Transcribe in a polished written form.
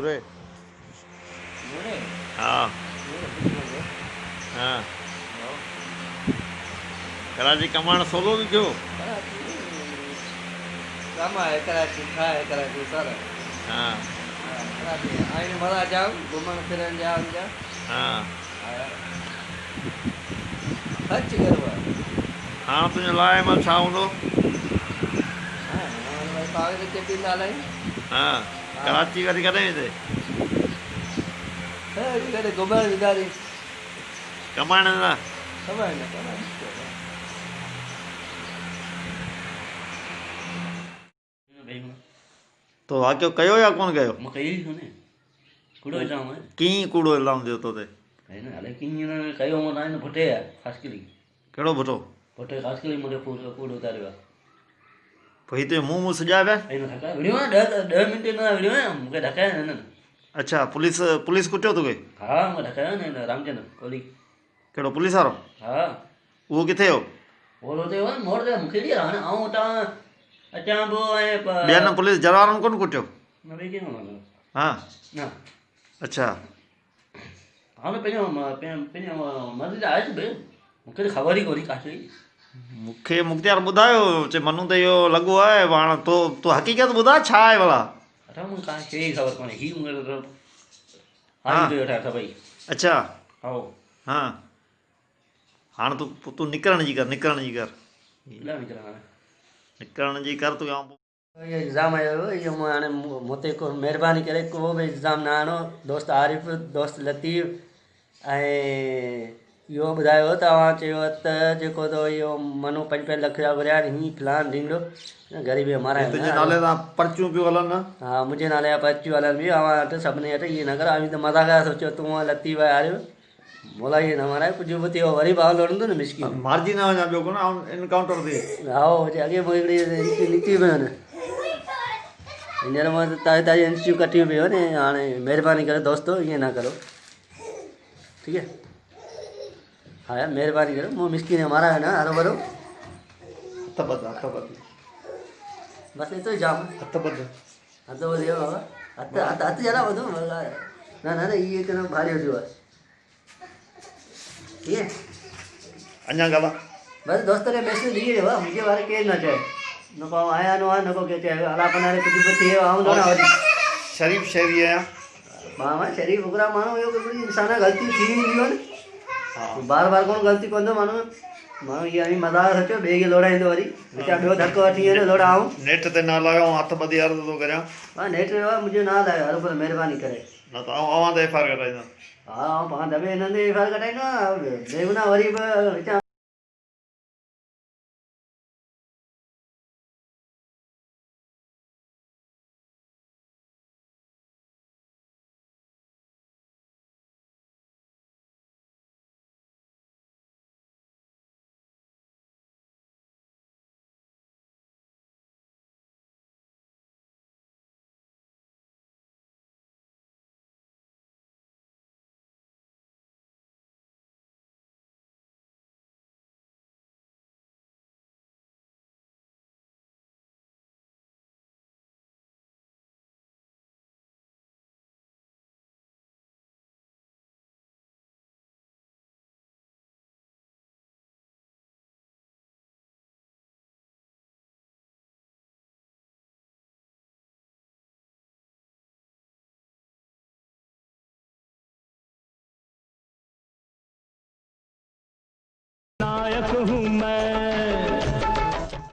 रे। हाँ हाँ कराची कमाण सोलो भी थियो। कराची खाए कराची सर हाँ कराची आईने मजा जाओ घूमन फिरन जाओ जा हाँ खर्च करवा हाँ तुझे लाए मां छा हूंदो। हां भाई पागल के पिंडा लाई हाँ हां कराची कॾहिं कॾहिं वेंदे हे करे घुमण विदारी कमाइण न। खबर न खबर तो वाक़ियो कयो या कोन कयो। मां कई ई कोन्हे कूड़ो इल्ज़ाम आहे कीअं कूड़ो इल्ज़ाम ॾियो तो ते। हिन हाणे कीअं कयो मां तव्हां हिन पुठे आहे ख़ासि करे कहिड़ो भुटो पुठे ख़ासि करे मुंहिंजो कूड़ो उतारियो आहे। पोइ हिते मुंहुं मुंहुं सुॼाए पिया। हिन ढकाए विड़ियो आहे 10 मिंट न विड़ियो आहे मूंखे ढकाए हिननि। अच्छा पुलिस पुलिस कुटियो तोखे। हा मूंखे ढकायो न हिन रामचंद कोहली। कहिड़ो पुलिस वारो। हा उहो किथे हो। उहो हुते हो न मोड़ ते मूंखे ॾिए हाणे आऊं हुतां अचां पोइ ऐं ॿियनि पुलिस जवाननि कोन कुटियो। न भई कीअं हा न अच्छा हा न पंहिंजो मर्ज़ी त आहे भई मूंखे त ख़बर ई कोन्हे काथे। मूंखे मुख़्तियार ॿुधायो चए मनु त इहो लॻो आहे हाणे तो तो हक़ीक़त ॿुधाए छा आहे भला। अठा मूंखे काई शइ ई ख़बर कोन्हे हीउ मूंखे हा हारी कयो अठा सभई। अच्छा हा हाँ हाणे तूं निकिरण जी कर निकिरण जी कर इलाही निकिरनि हाणे निकिरण जी कर तूं ये इल्ज़ाम आयो हुयो इहो मां हाणे मूं ते को महिरबानी करे को बि इल्ज़ाम न आणो। दोस्त आरिफ़ दोस्त लतीफ़ ऐं इहो ॿुधायो तव्हां चयो त जेको तो इहो मनो 5-5 लख जा घुरिया आहिनि हीअं फलान ढींगड़ो ग़रीबी हमारा है तुंहिंजे नाले सां पर्चियूं पियूं हलनि न। हा मुंहिंजे नाले जा पर्चियूं हलनि बि अवां वटि सभिनी वटि इहे न कर आऊं त मज़ाक आहे सोचियो तूं लतीफ़ आरिफ़ मोला इहे न माराए कुझु बि थियो वरी भाव लड़ंदो न मिसकिन। मार्जी न वञा ॿियो कोन इनकाउंटर ते। हा अॻे पोइ हिकिड़ी नीति पियो न हींअर मां ताज़ी ताज़ी इंचियूं कटियूं पियूं आहिनि हाणे महिरबानी करे दोस्तो ईअं न करो ठीकु है। हा यार महिरबानी करो मूं मिसकिन मारा है ना हरो भरो हथ ॿध बसि एतिरो ई जाम हथ ॿध हथ वधियो बाबा हथ जरा वधो न न इहे हिकदमि भारी हुजो आहे ठीक है। अञा ॻाल्हि बसि दोस्त खे मैसेज ॾी वियो आहे मुंहिंजे बारे केरु न चए न को आया न आहे न को केरु चए अला पनारे कुझु बि थियो आऊं न वरी शरीफ़ शहरी आहियां मां शरीफ़ उगरा माण्हू इहो हिकिड़ी इंसान ग़लती थी वेंदियूं आहिनि बार बार कोन ग़लती कंदो माण्हू इहा ई मज़ाक सोचियो ॿिए खे लोड़ाईंदो वरी वीचार ॿियो धको वठी वेंदो लोड़ाऊं नेट ते न लॻायो हथ ॿधी अर्ज़ु थो करियां। हा नेट वियो आहे मुंहिंजो नालो आहे हर पर महिरबानी करे न त अवां ते एफ आई आर कटाईंदुमि। हा पाण दॿे हिननि ते एफ आई आर कटाईंदो बेगुनाह वरी बि वीचार नायक हूँ मैं